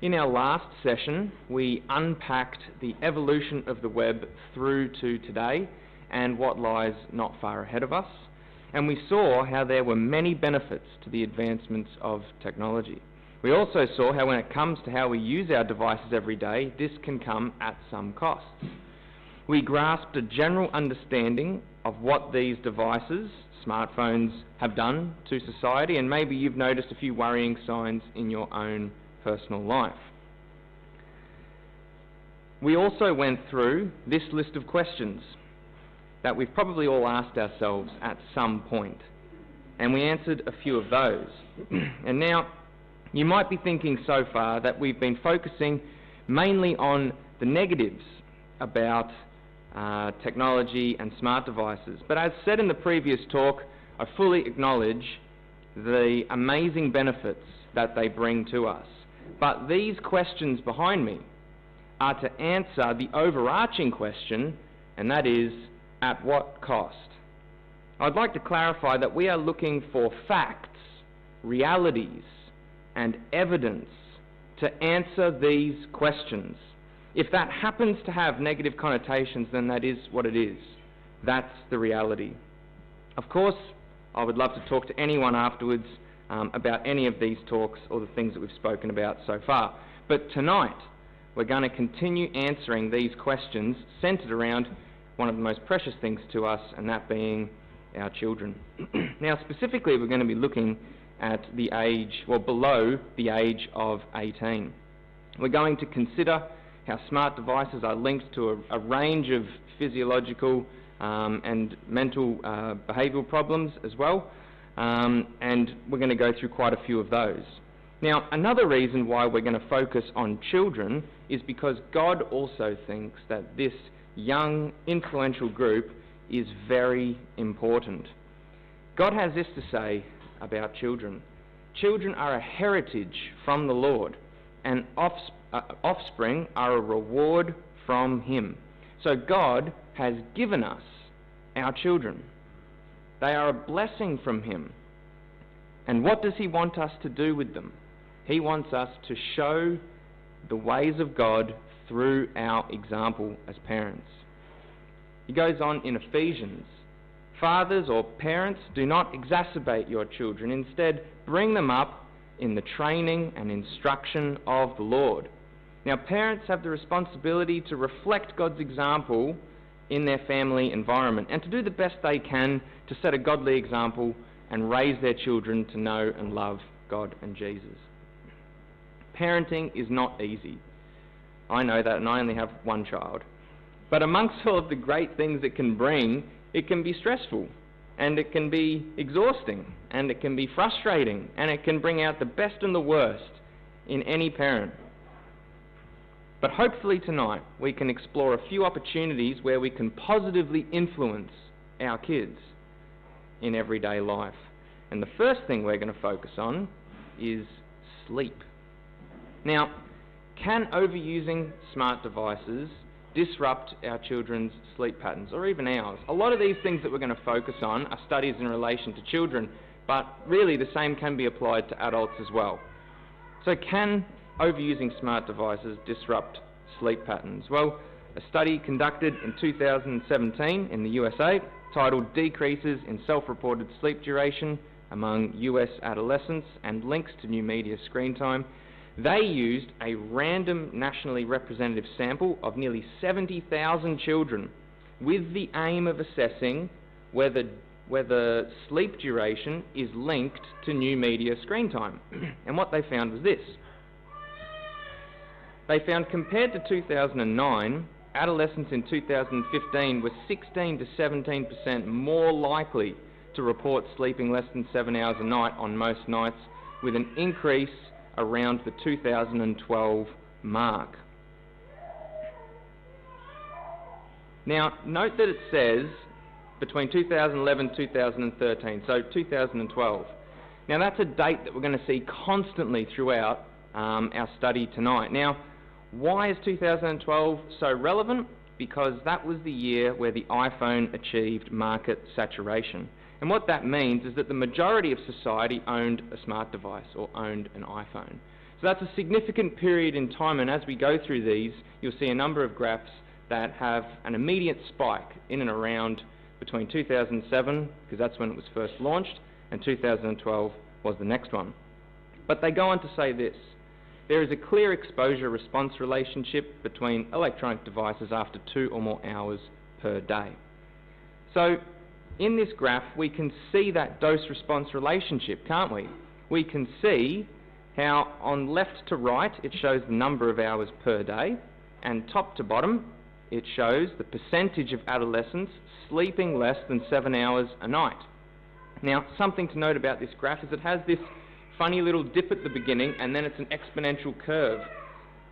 In our last session, we unpacked the evolution of the web through to today and what lies not far ahead of us, and we saw how there were many benefits to the advancements of technology. We also saw how when it comes to how we use our devices every day, this can come at some costs. We grasped a general understanding of what these devices, smartphones, have done to society, and maybe you've noticed a few worrying signs in your own personal life. We also went through this list of questions that we've probably all asked ourselves at some point, and we answered a few of those. And now, you might be thinking so far that we've been focusing mainly on the negatives about technology and smart devices. But as said in the previous talk, I fully acknowledge the amazing benefits that they bring to us. But these questions behind me are to answer the overarching question, and that is, at what cost? I'd like to clarify that we are looking for facts, realities, and evidence to answer these questions. If that happens to have negative connotations, then that is what it is. That's the reality. Of course, I would love to talk to anyone afterwards about any of these talks or the things that we've spoken about so far. But tonight, we're going to continue answering these questions centered around one of the most precious things to us, and that being our children. Now, specifically, we're going to be looking at the age, well, below the age of 18. We're going to consider how smart devices are linked to a range of physiological and mental behavioural problems as well, and we're going to go through quite a few of those. Now, another reason why we're going to focus on children is because God also thinks that this young, influential group is very important. God has this to say about children. Children are a heritage from the Lord, and offspring are a reward from Him. So God has given us our children. They are a blessing from Him. And what does He want us to do with them? He wants us to show the ways of God through our example as parents. He goes on in Ephesians, "Fathers or parents, do not exacerbate your children. Instead, bring them up in the training and instruction of the Lord." Now, parents have the responsibility to reflect God's example in their family environment and to do the best they can to set a godly example and raise their children to know and love God and Jesus. Parenting is not easy. I know that, and I only have one child. But amongst all of the great things it can bring, it can be stressful, and it can be exhausting, and it can be frustrating, and it can bring out the best and the worst in any parent. But hopefully tonight we can explore a few opportunities where we can positively influence our kids in everyday life. And the first thing we're going to focus on is sleep. Now, can overusing smart devices disrupt our children's sleep patterns, or even ours? A lot of these things that we're going to focus on are studies in relation to children, but really the same can be applied to adults as well. So can overusing smart devices disrupt sleep patterns? Well, a study conducted in 2017 in the USA titled "Decreases in Self-Reported Sleep Duration Among US Adolescents and Links to New Media Screen Time," they used a random nationally representative sample of nearly 70,000 children with the aim of assessing whether sleep duration is linked to new media screen time. And what they found was this. They found compared to 2009, adolescents in 2015 were 16 to 17% more likely to report sleeping less than 7 hours a night on most nights, with an increase around the 2012 mark. Now, note that it says between 2011 and 2013, so 2012. Now, that's a date that we're going to see constantly throughout our study tonight. Now, why is 2012 so relevant? Because that was the year where the iPhone achieved market saturation. And what that means is that the majority of society owned a smart device or owned an iPhone. So that's a significant period in time, and as we go through these, you'll see a number of graphs that have an immediate spike in and around between 2007, because that's when it was first launched, and 2012 was the next one. But they go on to say this: there is a clear exposure-response relationship between electronic devices after 2 or more hours per day. So in this graph we can see that dose-response relationship, can't we? We can see how on left to right it shows the number of hours per day, and top to bottom it shows the percentage of adolescents sleeping less than 7 hours a night. Now, something to note about this graph is it has this funny little dip at the beginning, and then it's an exponential curve.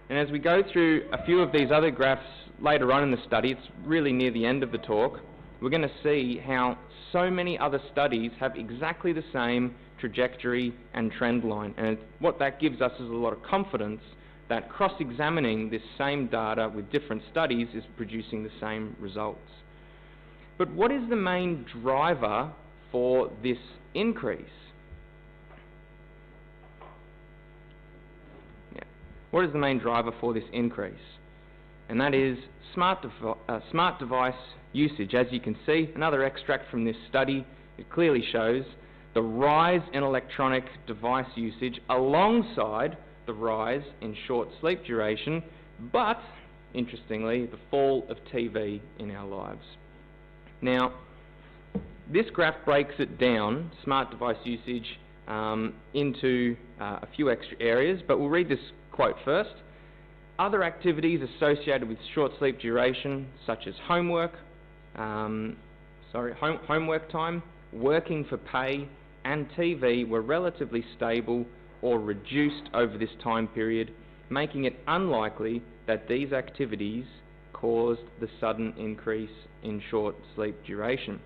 And as we go through a few of these other graphs later on in the study, it's really near the end of the talk, we're going to see how so many other studies have exactly the same trajectory and trend line. And what that gives us is a lot of confidence that cross-examining this same data with different studies is producing the same results. But what is the main driver for this increase? What is the main driver for this increase? And that is smart device usage. As you can see, another extract from this study, it clearly shows the rise in electronic device usage alongside the rise in short sleep duration, but, interestingly, the fall of TV in our lives. Now, this graph breaks it down, smart device usage, into a few extra areas, but we'll read this quote first. Other activities associated with short sleep duration, such as homework time, working for pay, and TV were relatively stable or reduced over this time period, making it unlikely that these activities caused the sudden increase in short sleep duration.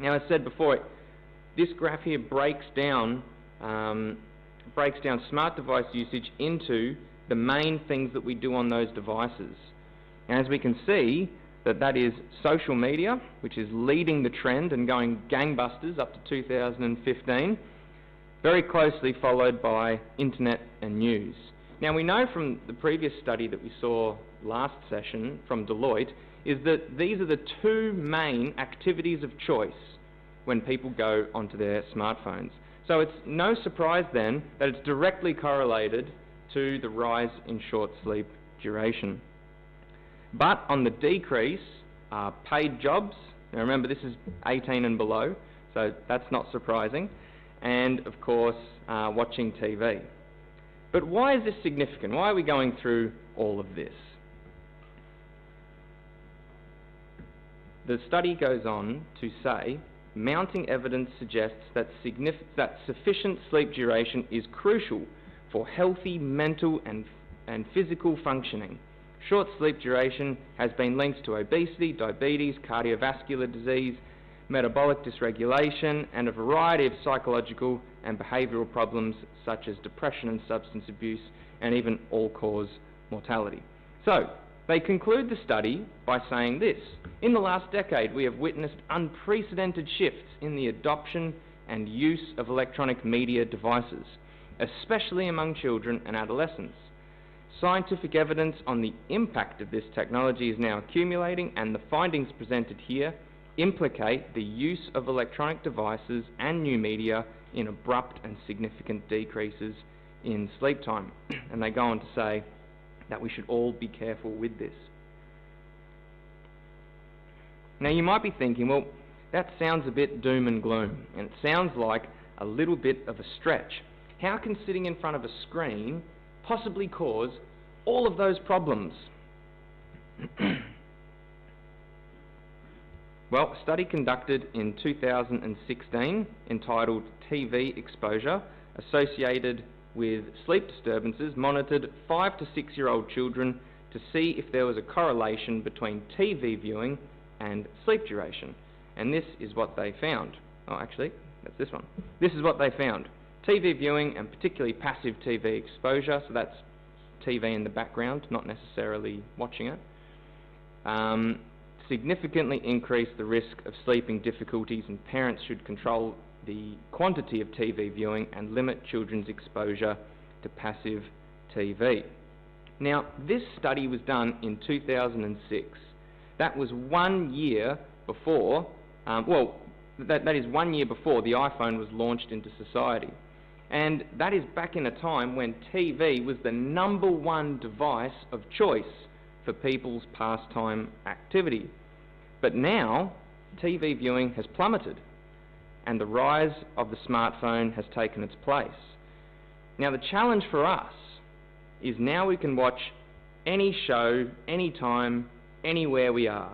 Now, as said before, this graph here breaks down smart device usage into the main things that we do on those devices. And as we can see, that is social media, which is leading the trend and going gangbusters up to 2015, very closely followed by internet and news. Now, we know from the previous study that we saw last session from Deloitte is that these are the two main activities of choice when people go onto their smartphones. So it's no surprise then that it's directly correlated to the rise in short sleep duration. But on the decrease are paid jobs. Now remember, this is 18 and below, so that's not surprising. And of course, watching TV. But why is this significant? Why are we going through all of this? The study goes on to say, mounting evidence suggests that sufficient sleep duration is crucial for healthy mental and physical functioning. Short sleep duration has been linked to obesity, diabetes, cardiovascular disease, metabolic dysregulation, and a variety of psychological and behavioural problems such as depression and substance abuse, and even all-cause mortality. So, they conclude the study by saying this: in the last decade we have witnessed unprecedented shifts in the adoption and use of electronic media devices, especially among children and adolescents. Scientific evidence on the impact of this technology is now accumulating, and the findings presented here implicate the use of electronic devices and new media in abrupt and significant decreases in sleep time. And they go on to say that we should all be careful with this. Now you might be thinking, well, that sounds a bit doom and gloom, and it sounds like a little bit of a stretch. How can sitting in front of a screen possibly cause all of those problems? Well, a study conducted in 2016 entitled TV Exposure associated with sleep disturbances monitored 5 to 6-year-old children to see if there was a correlation between TV viewing and sleep duration. And this is what they found. Oh, actually, that's this one. This is what they found. TV viewing, and particularly passive TV exposure, so that's TV in the background, not necessarily watching it, significantly increase the risk of sleeping difficulties, and parents should control the quantity of TV viewing and limit children's exposure to passive TV. Now, this study was done in 2006. That was 1 year before, that is 1 year before the iPhone was launched into society. And that is back in a time when TV was the #1 device of choice for people's pastime activity. But now, TV viewing has plummeted, and the rise of the smartphone has taken its place. Now, the challenge for us is now we can watch any show, anytime, anywhere we are.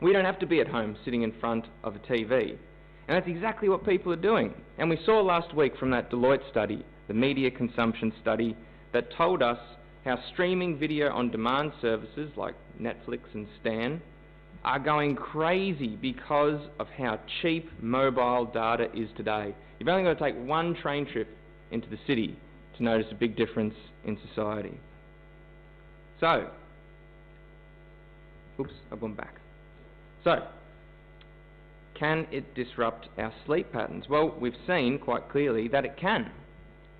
We don't have to be at home sitting in front of a TV. And that's exactly what people are doing. And we saw last week from that Deloitte study, the media consumption study, that told us how streaming video on demand services like Netflix and Stan are going crazy because of how cheap mobile data is today. You've only got to take one train trip into the city to notice a big difference in society. So, oops, I've gone back. So, can it disrupt our sleep patterns? Well, we've seen quite clearly that it can.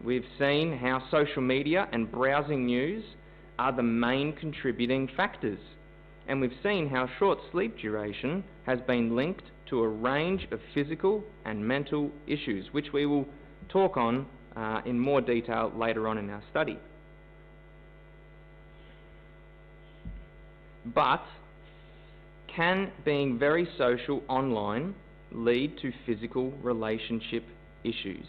We've seen how social media and browsing news are the main contributing factors. And we've seen how short sleep duration has been linked to a range of physical and mental issues, which we will talk on in more detail later on in our study. But can being very social online lead to physical relationship issues?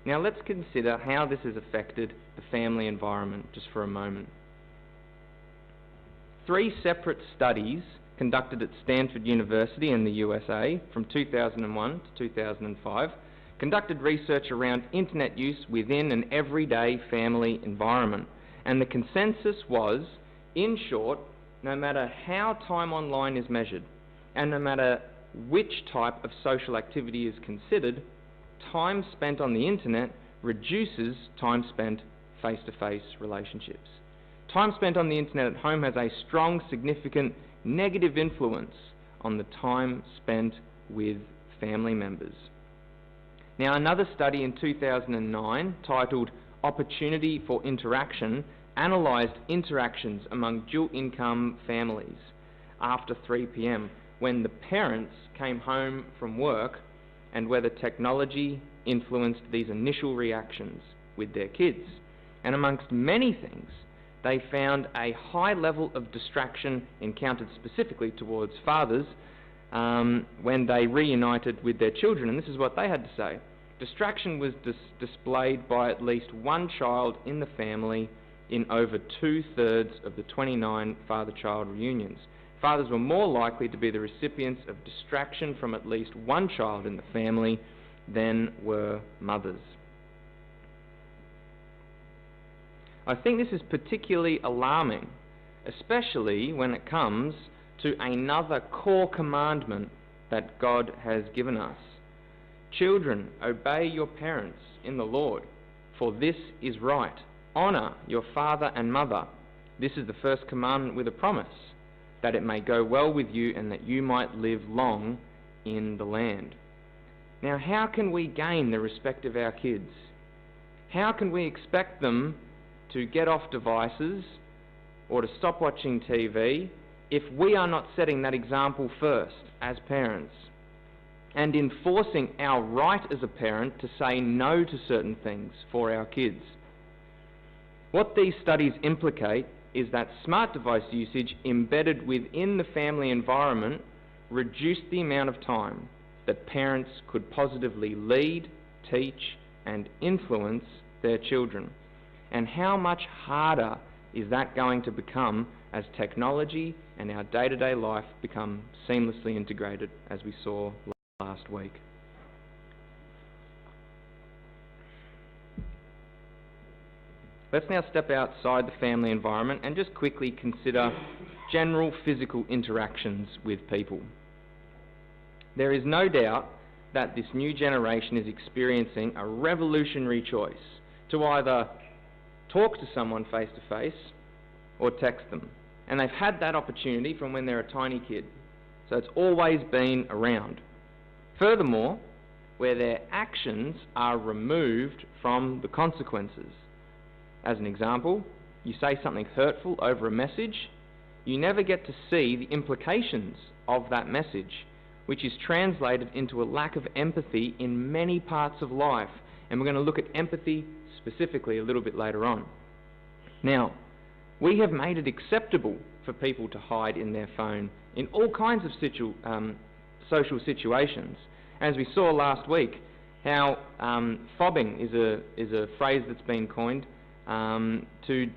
Now let's consider how this has affected the family environment just for a moment. 3 separate studies conducted at Stanford University in the USA from 2001 to 2005 conducted research around internet use within an everyday family environment. And the consensus was, in short, no matter how time online is measured, and no matter which type of social activity is considered, time spent on the internet reduces time spent face-to-face relationships. Time spent on the internet at home has a strong, significant negative influence on the time spent with family members. Now, another study in 2009 titled Opportunity for Interaction analysed interactions among dual-income families after 3 p.m. when the parents came home from work, and whether technology influenced these initial reactions with their kids. And amongst many things, they found a high level of distraction encountered specifically towards fathers when they reunited with their children. And this is what they had to say. Distraction was displayed by at least one child in the family in over 2/3 of the 29 father-child reunions. Fathers were more likely to be the recipients of distraction from at least one child in the family than were mothers. I think this is particularly alarming, especially when it comes to another core commandment that God has given us. Children, obey your parents in the Lord, for this is right. Honour your father and mother. This is the first commandment with a promise, that it may go well with you and that you might live long in the land. Now, how can we gain the respect of our kids? How can we expect them to get off devices or to stop watching TV if we are not setting that example first as parents and enforcing our right as a parent to say no to certain things for our kids? What these studies implicate is that smart device usage embedded within the family environment reduced the amount of time that parents could positively lead, teach, and influence their children. And how much harder is that going to become as technology and our day-to-day life become seamlessly integrated, as we saw last week? Let's now step outside the family environment and just quickly consider general physical interactions with people. There is no doubt that this new generation is experiencing a revolutionary choice to either talk to someone face-to-face or text them. And they've had that opportunity from when they're a tiny kid. So it's always been around. Furthermore, where their actions are removed from the consequences. As an example, you say something hurtful over a message, you never get to see the implications of that message, which is translated into a lack of empathy in many parts of life. And we're going to look at empathy specifically a little bit later on. Now, we have made it acceptable for people to hide in their phone in all kinds of social situations. As we saw last week, how fobbing is a phrase that's been coined to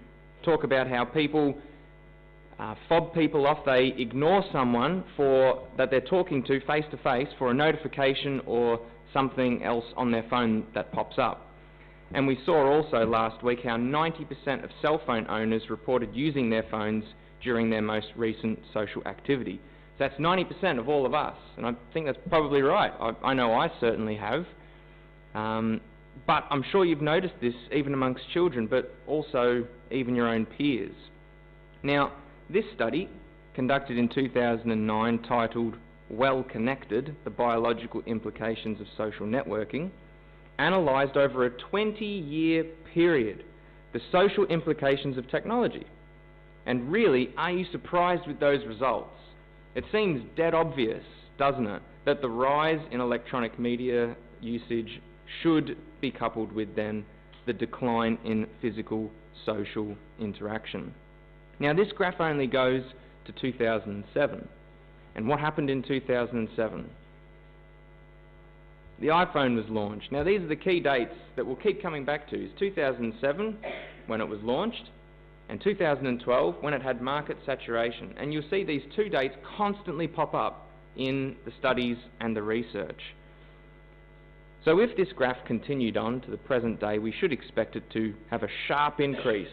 talk about how people fob people off. They ignore someone that they're talking to face for a notification or something else on their phone that pops up. And we saw also last week how 90% of cell phone owners reported using their phones during their most recent social activity. So that's 90% of all of us, and I think that's probably right. I know I certainly have. But I'm sure you've noticed this even amongst children, but also even your own peers. Now, this study, conducted in 2009, titled Well Connected, The Biological Implications of Social Networking, analysed over a 20-year period the social implications of technology. And really, are you surprised with those results? It seems dead obvious, doesn't it, that the rise in electronic media usage should be coupled with then the decline in physical social interaction. Now, this graph only goes to 2007. And what happened in 2007? The iPhone was launched. Now, these are the key dates that we'll keep coming back to. It's 2007, when it was launched, and 2012, when it had market saturation. And you'll see these two dates constantly pop up in the studies and the research. So if this graph continued on to the present day, we should expect it to have a sharp increase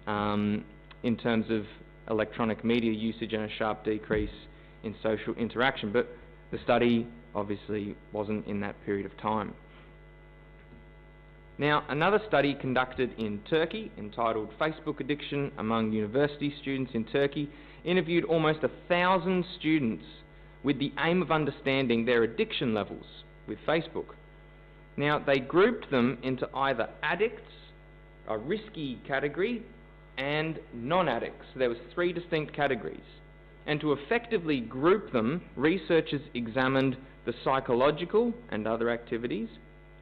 in terms of electronic media usage and a sharp decrease in social interaction. But the study obviously wasn't in that period of time. Now, another study conducted in Turkey, entitled Facebook Addiction Among University Students in Turkey, interviewed almost 1,000 students with the aim of understanding their addiction levels with Facebook. Now, they grouped them into either addicts, a risky category, and non-addicts. So there was 3 distinct categories. And to effectively group them, researchers examined the psychological and other activities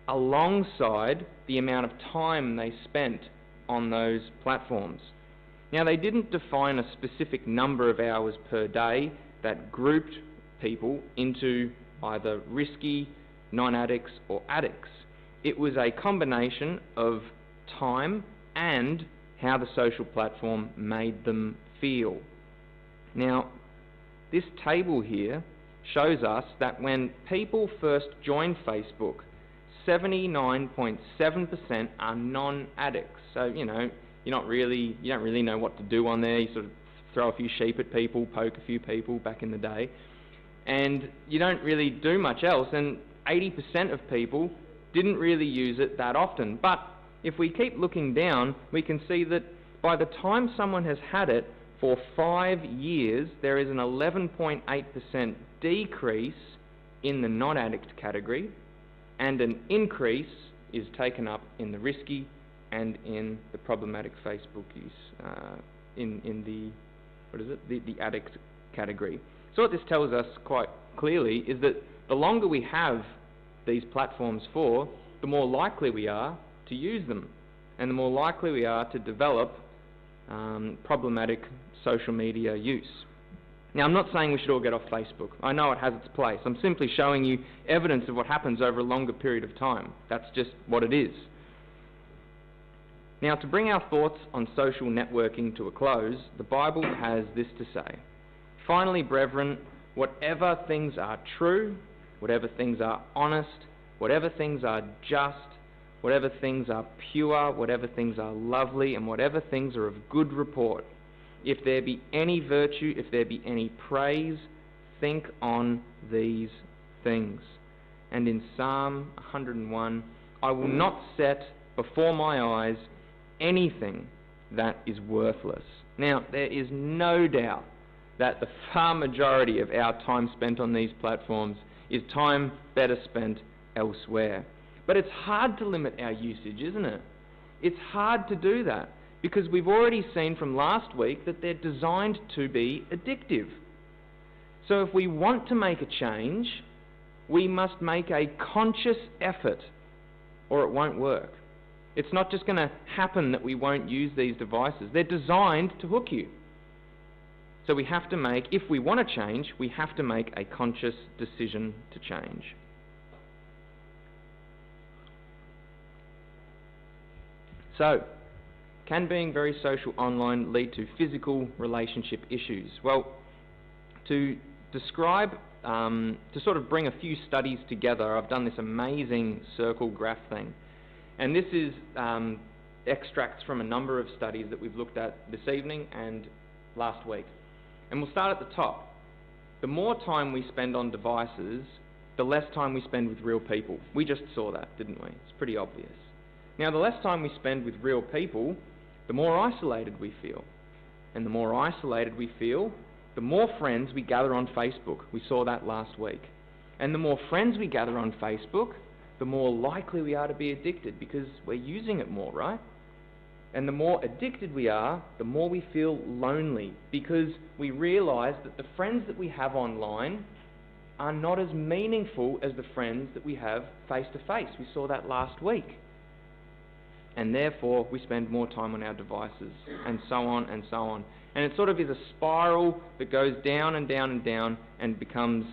alongside the amount of time they spent on those platforms. Now, they didn't define a specific number of hours per day that grouped people into either risky, non-addicts or addicts. It was a combination of time and how the social platform made them feel. Now, this table here shows us that when people first join Facebook, 79.7% are non-addicts. So, you don't really know what to do on there. You sort of throw a few sheep at people, poke a few people back in the day, and you don't really do much else. And 80% of people didn't really use it that often. But if we keep looking down, we can see that by the time someone has had it for 5 years, there is an 11.8% decrease in the non-addict category, and an increase is taken up in the risky and in the problematic Facebook use in the addict category. So what this tells us quite clearly is that the longer we have these platforms for, the more likely we are to use them, and the more likely we are to develop problematic social media use. Now, I'm not saying we should all get off Facebook. I know it has its place. I'm simply showing you evidence of what happens over a longer period of time. That's just what it is. Now, to bring our thoughts on social networking to a close, the Bible has this to say: "Finally, brethren, whatever things are true, whatever things are honest, whatever things are just, whatever things are pure, whatever things are lovely, and whatever things are of good report, if there be any virtue, if there be any praise, think on these things." And in Psalm 101, "I will not set before my eyes anything that is worthless." Now, there is no doubt that the far majority of our time spent on these platforms is time better spent elsewhere. But it's hard to limit our usage, isn't it? It's hard to do that because we've already seen from last week that they're designed to be addictive. So if we want to make a change, we must make a conscious effort or it won't work. It's not just going to happen that we won't use these devices. They're designed to hook you. So we have to make, if we want to change, we have to make a conscious decision to change. So, can being very social online lead to physical relationship issues? Well, to describe, to sort of bring a few studies together, I've done this amazing circle graph thing. And this is extracts from a number of studies that we've looked at this evening and last week. And we'll start at the top. The more time we spend on devices, the less time we spend with real people. We just saw that, didn't we? It's pretty obvious. Now, the less time we spend with real people, the more isolated we feel. And the more isolated we feel, the more friends we gather on Facebook. We saw that last week. And the more friends we gather on Facebook, the more likely we are to be addicted because we're using it more, right? And the more addicted we are, the more we feel lonely because we realise that the friends that we have online are not as meaningful as the friends that we have face to face. We saw that last week. And therefore, we spend more time on our devices, and so on and so on. And it sort of is a spiral that goes down and down and down and becomes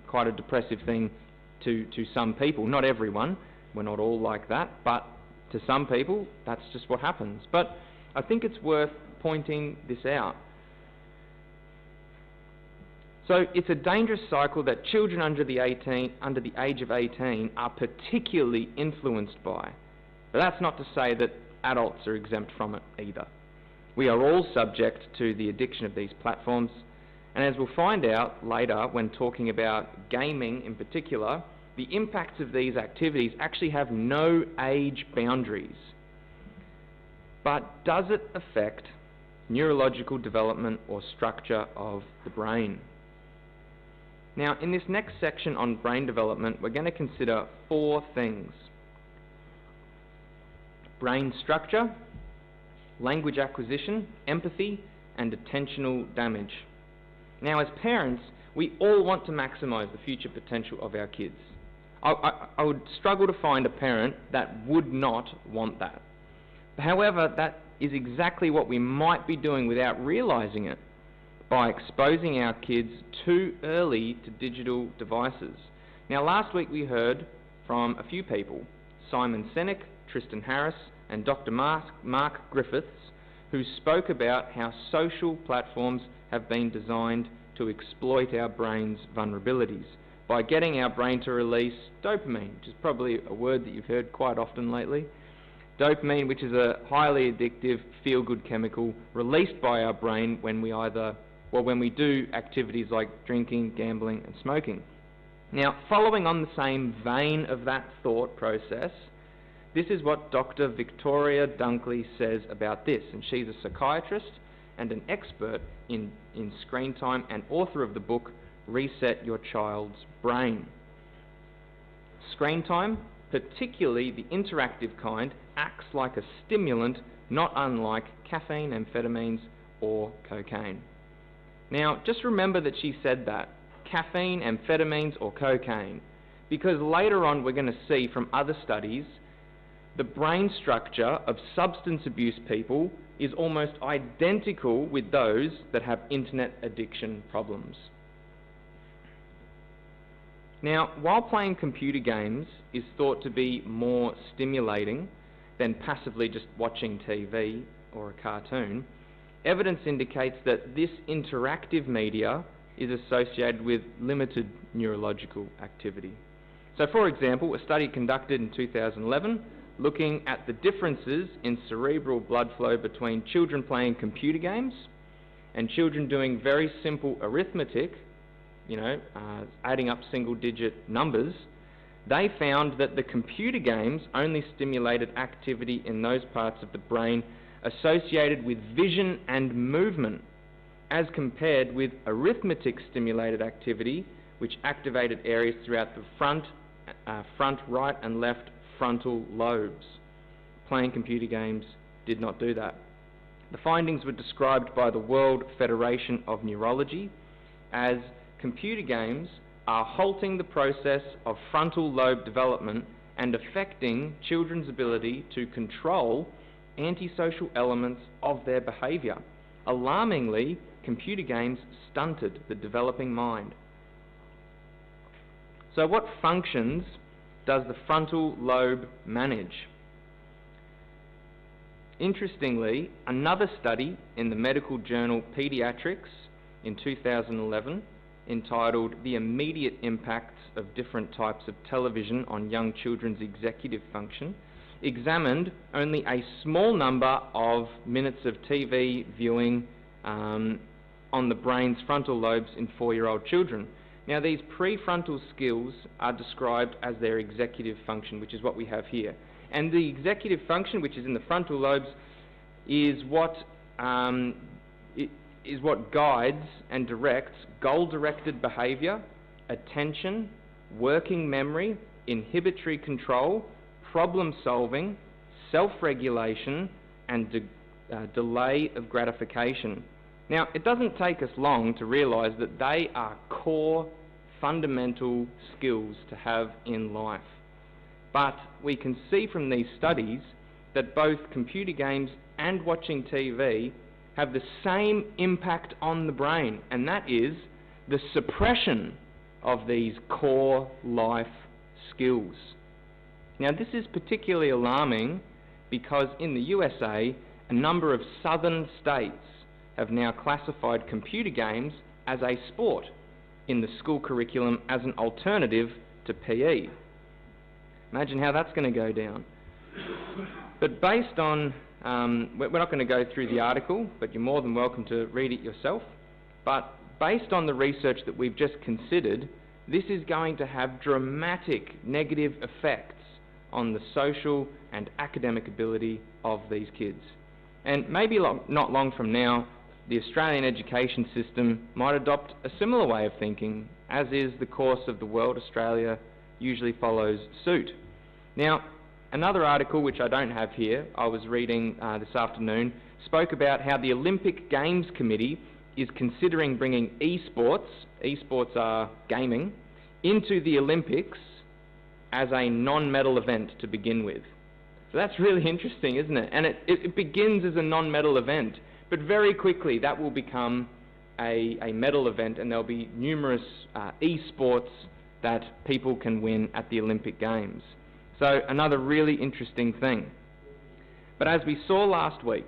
quite a depressive thing to some people. Not everyone. We're not all like that. But to some people, that's just what happens. But I think it's worth pointing this out. So it's a dangerous cycle that children under the age of 18 are particularly influenced by. But that's not to say that adults are exempt from it either. We are all subject to the addiction of these platforms, and as we'll find out later when talking about gaming in particular, the impacts of these activities actually have no age boundaries. But does it affect neurological development or structure of the brain? Now, in this next section on brain development, we're going to consider 4 things: brain structure, language acquisition, empathy, and attentional damage. Now, as parents, we all want to maximise the future potential of our kids. I would struggle to find a parent that would not want that. However, that is exactly what we might be doing without realising it by exposing our kids too early to digital devices. Now, last week we heard from a few people, Simon Sinek, Tristan Harris, and Dr. Mark Griffiths, who spoke about how social platforms have been designed to exploit our brain's vulnerabilities by getting our brain to release dopamine, which is probably a word that you've heard quite often lately. Dopamine, which is a highly addictive feel-good chemical released by our brain when we do activities like drinking, gambling, and smoking. Now, following on the same vein of that thought process, this is what Dr. Victoria Dunkley says about this, and she's a psychiatrist and an expert in screen time and author of the book Reset Your Child's Brain. Screen time, particularly the interactive kind, acts like a stimulant not unlike caffeine, amphetamines, or cocaine. Now, just remember that she said that, caffeine, amphetamines, or cocaine, because later on we're going to see from other studies the brain structure of substance abuse people is almost identical with those that have internet addiction problems. Now, while playing computer games is thought to be more stimulating than passively just watching TV or a cartoon, evidence indicates that this interactive media is associated with limited neurological activity. So, for example, a study conducted in 2011 looking at the differences in cerebral blood flow between children playing computer games and children doing very simple arithmetic, adding up single-digit numbers, they found that the computer games only stimulated activity in those parts of the brain associated with vision and movement, as compared with arithmetic-stimulated activity, which activated areas throughout the front, right and left frontal lobes. playing computer games did not do that. The findings were described by the World Federation of Neurology as computer games are halting the process of frontal lobe development and affecting children's ability to control antisocial elements of their behaviour. Alarmingly, computer games stunted the developing mind. So what functions does the frontal lobe manage? Interestingly, another study in the medical journal Pediatrics in 2011, entitled The Immediate Impacts of Different Types of Television on Young Children's Executive Function, examined only a small number of minutes of TV viewing on the brain's frontal lobes in 4-year-old children. Now, these prefrontal skills are described as their executive function, which is what we have here. And the executive function, which is in the frontal lobes, is what guides and directs goal-directed behaviour, attention, working memory, inhibitory control, problem-solving, self-regulation, and delay of gratification. Now, it doesn't take us long to realise that they are core, fundamental skills to have in life. But we can see from these studies that both computer games and watching TV have the same impact on the brain, and that is the suppression of these core life skills. Now, this is particularly alarming because in the USA, a number of southern states have now classified computer games as a sport in the school curriculum as an alternative to PE. Imagine how that's going to go down. But based on, we're not going to go through the article, but you're more than welcome to read it yourself. But based on the research that we've just considered, this is going to have dramatic negative effects on the social and academic ability of these kids. And maybe not long from now, the Australian education system might adopt a similar way of thinking, as is the course of the world. Australia usually follows suit. Now, another article, which I don't have here, I was reading this afternoon, spoke about how the Olympic Games Committee is considering bringing esports are gaming, into the Olympics as a non-medal event to begin with. So that's really interesting, isn't it? And it begins as a non-medal event, but very quickly that will become a medal event, and there'll be numerous esports that people can win at the Olympic Games. So another really interesting thing. But as we saw last week,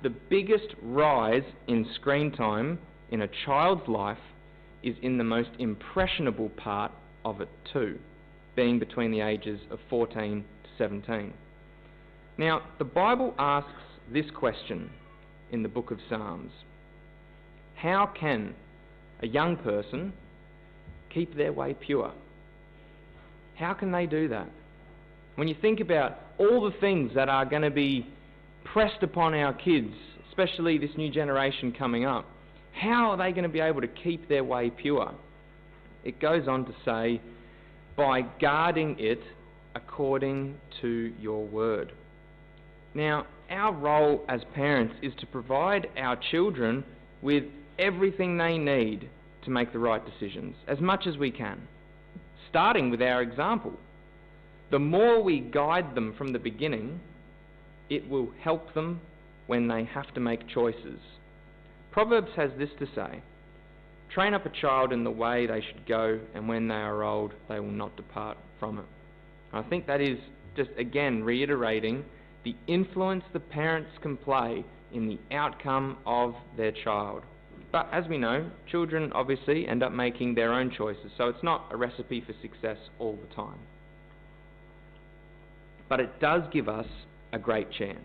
the biggest rise in screen time in a child's life is in the most impressionable part of it too, being between the ages of 14 to 17. Now, the Bible asks this question in the book of Psalms: how can a young person keep their way pure? How can they do that? When you think about all the things that are going to be pressed upon our kids, especially this new generation coming up, how are they going to be able to keep their way pure? It goes on to say, by guarding it according to your word. Now, our role as parents is to provide our children with everything they need to make the right decisions, as much as we can, starting with our example. The more we guide them from the beginning, it will help them when they have to make choices. Proverbs has this to say: train up a child in the way they should go, and when they are old, they will not depart from it. I think that is just, again, reiterating the influence the parents can play in the outcome of their child. But as we know, children obviously end up making their own choices, so it's not a recipe for success all the time. But it does give us a great chance.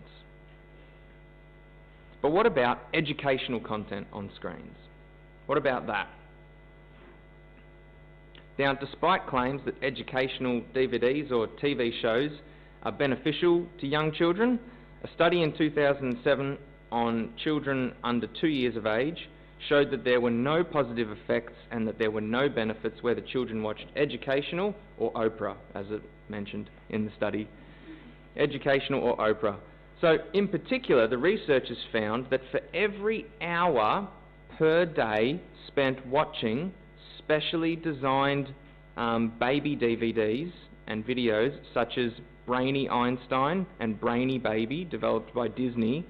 But what about educational content on screens? What about that? Now, despite claims that educational DVDs or TV shows are beneficial to young children, a study in 2007 on children under 2 years of age showed that there were no positive effects and that there were no benefits whether children watched educational or Oprah, as it mentioned in the study. educational or Oprah. So in particular, the researchers found that for every hour per day spent watching specially designed baby DVDs and videos such as Brainy Einstein and Brainy Baby, developed by Disney,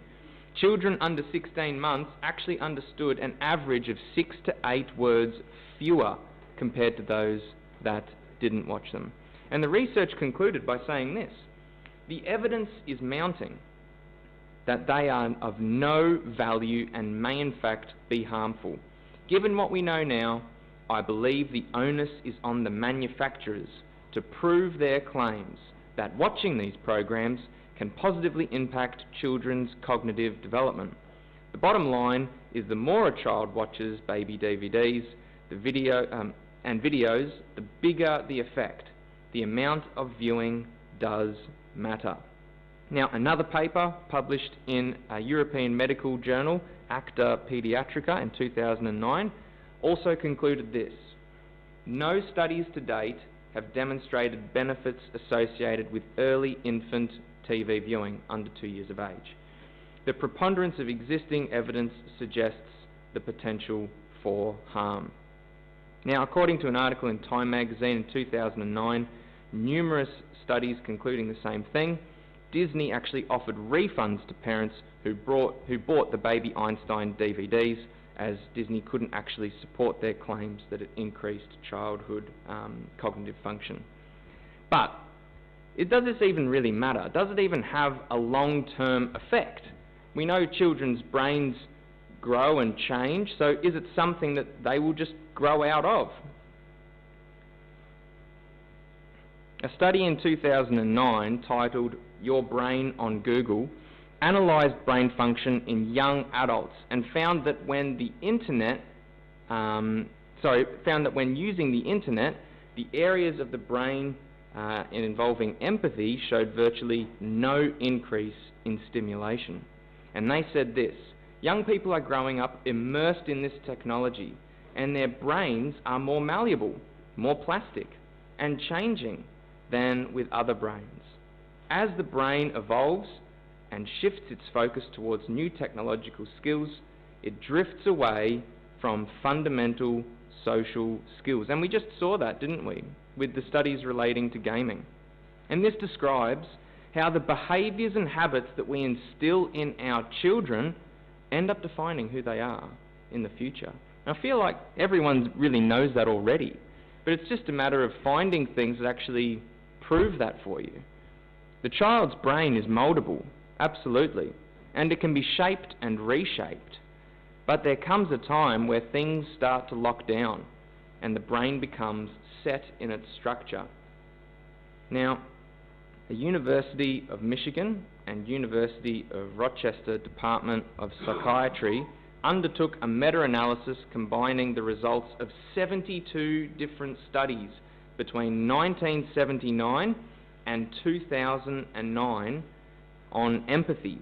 children under 16 months actually understood an average of 6 to 8 words fewer compared to those that didn't watch them. And the research concluded by saying this: the evidence is mounting that they are of no value and may in fact be harmful. Given what we know now, I believe the onus is on the manufacturers to prove their claims that watching these programs can positively impact children's cognitive development. The bottom line is the more a child watches baby DVDs and videos, the bigger the effect. The amount of viewing does matter. Now, another paper published in a European medical journal, Acta Pediatrica, in 2009, also concluded this: no studies to date have demonstrated benefits associated with early infant TV viewing under 2 years of age. The preponderance of existing evidence suggests the potential for harm. Now, according to an article in Time magazine in 2009, numerous studies concluding the same thing, Disney actually offered refunds to parents who bought the Baby Einstein DVDs, as Disney couldn't actually support their claims that it increased childhood cognitive function. But does this even really matter? Does it even have a long-term effect? We know children's brains grow and change, so is it something that they will just grow out of? A study in 2009 titled Your Brain on Google analysed brain function in young adults and found that when using the internet, the areas of the brain involving empathy showed virtually no increase in stimulation. And they said this: young people are growing up immersed in this technology, and their brains are more malleable, more plastic, and changing than with other brains. As the brain evolves and shifts its focus towards new technological skills, it drifts away from fundamental social skills. And we just saw that, didn't we, with the studies relating to gaming. And this describes how the behaviours and habits that we instill in our children end up defining who they are in the future. And I feel like everyone really knows that already, but it's just a matter of finding things that actually prove that for you. The child's brain is mouldable, absolutely, and it can be shaped and reshaped. But there comes a time where things start to lock down and the brain becomes set in its structure. Now, the University of Michigan and University of Rochester Department of Psychiatry undertook a meta-analysis combining the results of 72 different studies between 1979 and 2009 on empathy.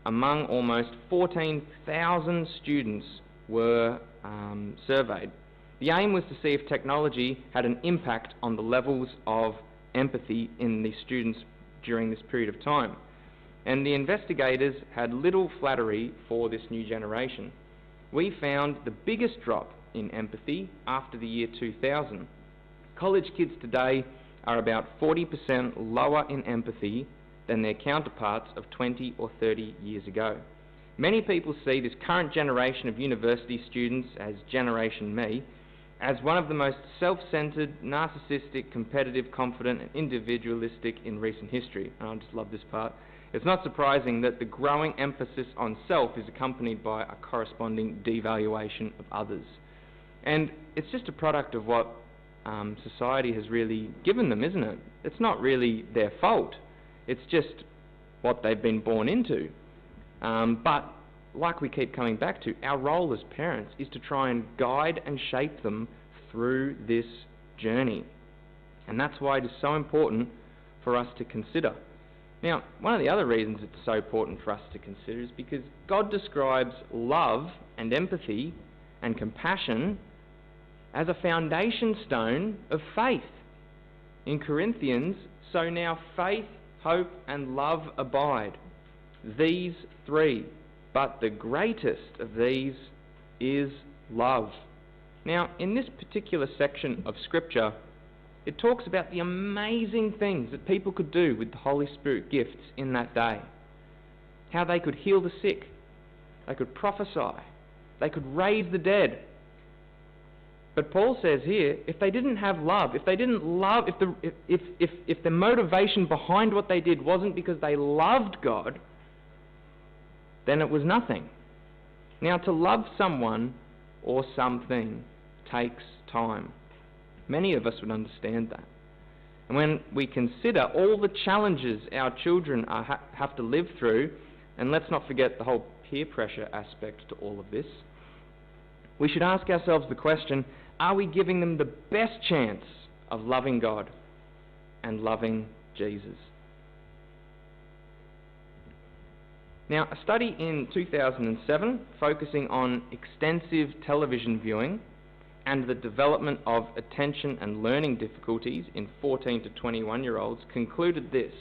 Among almost 14,000 students were surveyed. The aim was to see if technology had an impact on the levels of empathy in the students during this period of time. And the investigators had little flattery for this new generation. We found the biggest drop in empathy after the year 2000. College kids today are about 40% lower in empathy than their counterparts of 20 or 30 years ago. Many people see this current generation of university students, as Generation Me, as one of the most self-centered, narcissistic, competitive, confident and individualistic in recent history. And I just love this part. It's not surprising that the growing emphasis on self is accompanied by a corresponding devaluation of others. And it's just a product of what society has really given them, isn't it? It's not really their fault. It's just what they've been born into. But like we keep coming back to, our role as parents is to try and guide and shape them through this journey. And that's why it is so important for us to consider. Now, one of the other reasons it's so important for us to consider is because God describes love and empathy and compassion as a foundation stone of faith. In Corinthians, so now faith, hope, and love abide. These three. But the greatest of these is love. Now, in this particular section of Scripture, it talks about the amazing things that people could do with the Holy Spirit gifts in that day. How they could heal the sick, they could prophesy, they could raise the dead. But Paul says here, if they didn't have love, if the motivation behind what they did wasn't because they loved God, then it was nothing. Now, to love someone or something takes time. Many of us would understand that. And when we consider all the challenges our children have to live through, and let's not forget the whole peer pressure aspect to all of this, we should ask ourselves the question, are we giving them the best chance of loving God and loving Jesus? Now, a study in 2007 focusing on extensive television viewing and the development of attention and learning difficulties in 14 to 21-year-olds concluded this: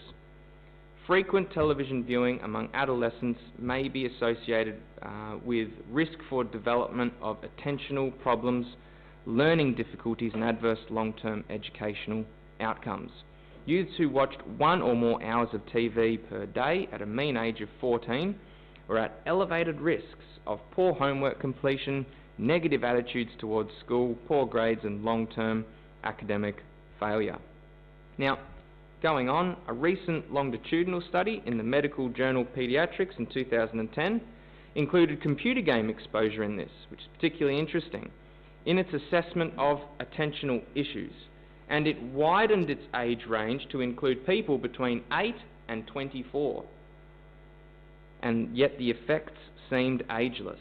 frequent television viewing among adolescents may be associated with risk for development of attentional problems, learning difficulties, and adverse long-term educational outcomes. Youths who watched 1 or more hours of TV per day at a mean age of 14 were at elevated risks of poor homework completion, negative attitudes towards school, poor grades, and long-term academic failure. Now, going on, a recent longitudinal study in the medical journal Pediatrics in 2010 included computer game exposure in this, which is particularly interesting, in its assessment of attentional issues. And it widened its age range to include people between 8 and 24. And yet the effects seemed ageless.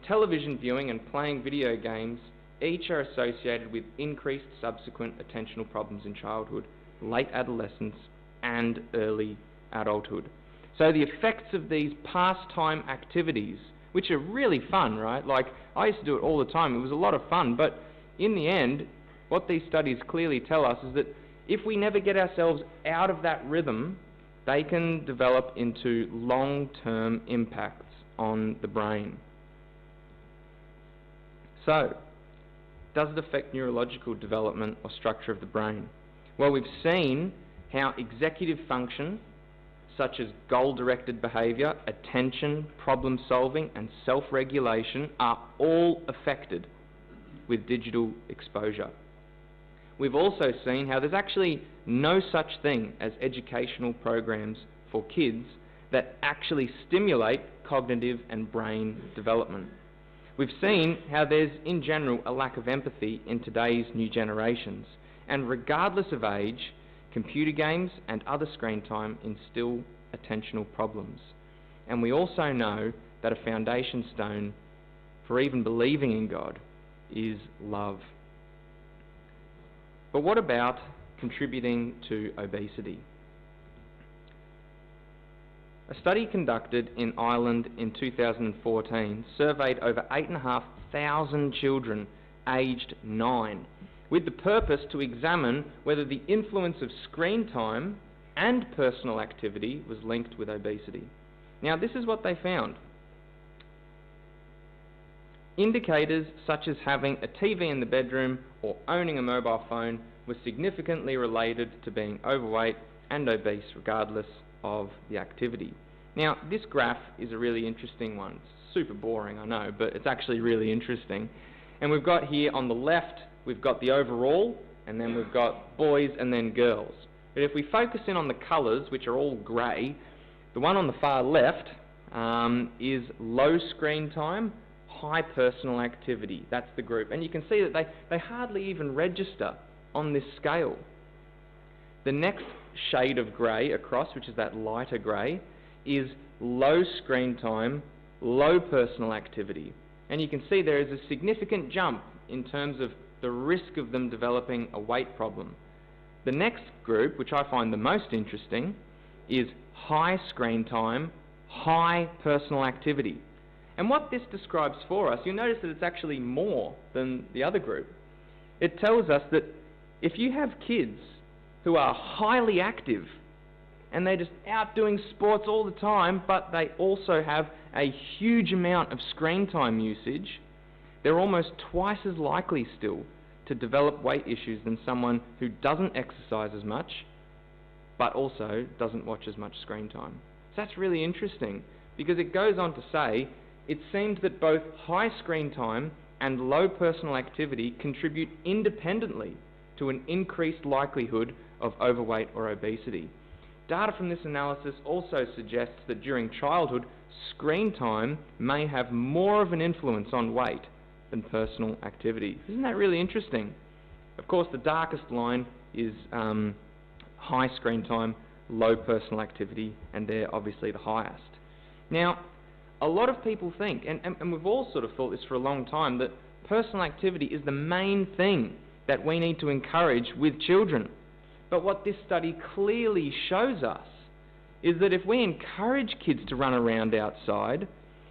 Television viewing and playing video games each are associated with increased subsequent attentional problems in childhood, late adolescence, and early adulthood. So the effects of these pastime activities, which are really fun, right? Like, I used to do it all the time. It was a lot of fun, but in the end, what these studies clearly tell us is that if we never get ourselves out of that rhythm, they can develop into long-term impacts on the brain. So, does it affect neurological development or structure of the brain? Well, we've seen how executive function, such as goal-directed behaviour, attention, problem-solving, and self-regulation, are all affected with digital exposure. We've also seen how there's actually no such thing as educational programs for kids that actually stimulate cognitive and brain development. We've seen how there's, in general, a lack of empathy in today's new generations, and regardless of age, computer games and other screen time instill attentional problems. And we also know that a foundation stone for even believing in God is love. But what about contributing to obesity? A study conducted in Ireland in 2014 surveyed over 8,500 children aged 9 with the purpose to examine whether the influence of screen time and personal activity was linked with obesity. Now, this is what they found. Indicators such as having a TV in the bedroom or owning a mobile phone were significantly related to being overweight and obese regardless of the activity. Now, this graph is a really interesting one. It's super boring, I know, but it's actually really interesting. And we've got here on the left, we've got the overall, and then we've got boys and then girls. But if we focus in on the colours, which are all grey, the one on the far left is low screen time, high personal activity. That's the group. And you can see that they hardly even register on this scale. The next shade of grey across, which is that lighter grey, is low screen time, low personal activity. And you can see there is a significant jump in terms of the risk of them developing a weight problem. The next group, which I find the most interesting, is high screen time, high personal activity. And what this describes for us, you'll notice that it's actually more than the other group. It tells us that if you have kids who are highly active and they're just out doing sports all the time, but they also have a huge amount of screen time usage, they're almost twice as likely still to develop weight issues than someone who doesn't exercise as much, but also doesn't watch as much screen time. So that's really interesting, because it goes on to say, it seems that both high screen time and low personal activity contribute independently to an increased likelihood of overweight or obesity. Data from this analysis also suggests that during childhood, screen time may have more of an influence on weight than personal activity. Isn't that really interesting? Of course, the darkest line is high screen time, low personal activity, and they're obviously the highest. Now, a lot of people think, and we've all sort of thought this for a long time, that personal activity is the main thing that we need to encourage with children. But what this study clearly shows us is that if we encourage kids to run around outside,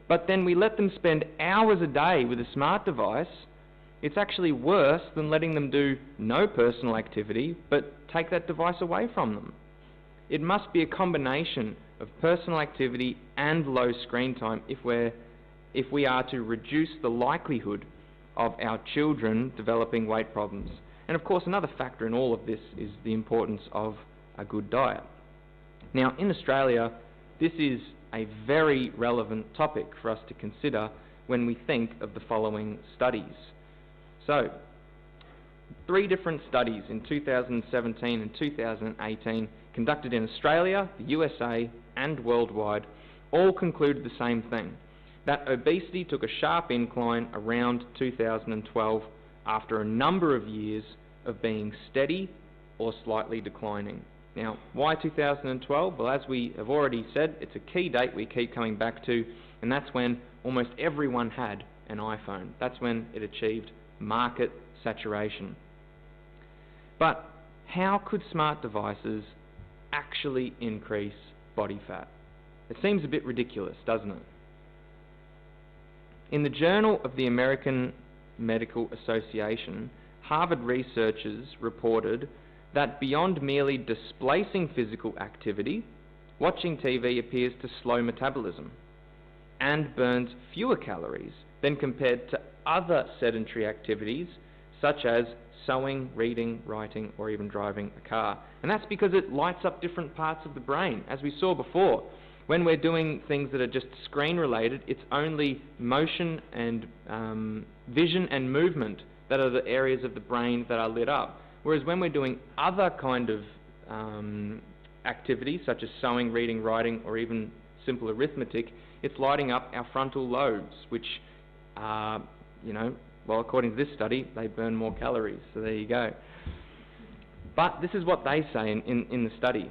but then we let them spend hours a day with a smart device, it's actually worse than letting them do no personal activity, but take that device away from them. It must be a combination of personal activity and low screen time if we are to reduce the likelihood of our children developing weight problems. And of course, another factor in all of this is the importance of a good diet. Now, in Australia, this is a very relevant topic for us to consider when we think of the following studies. So, 3 different studies in 2017 and 2018 conducted in Australia, the USA, and worldwide all concluded the same thing, that obesity took a sharp incline around 2012 after a number of years of being steady or slightly declining. Now, why 2012? Well, as we have already said, it's a key date we keep coming back to, and that's when almost everyone had an iPhone. That's when it achieved market saturation. But how could smart devices actually increase body fat? It seems a bit ridiculous, doesn't it? In the Journal of the American Medical Association, Harvard researchers reported that beyond merely displacing physical activity, watching TV appears to slow metabolism and burns fewer calories than compared to other sedentary activities such as sewing, reading, writing, or even driving a car. And that's because it lights up different parts of the brain. As we saw before, when we're doing things that are just screen related, it's only motion and vision and movement that are the areas of the brain that are lit up. Whereas when we're doing other kind of activities such as sewing, reading, writing, or even simple arithmetic, it's lighting up our frontal lobes, which are, well, according to this study, they burn more calories. So there you go. But this is what they say in the study.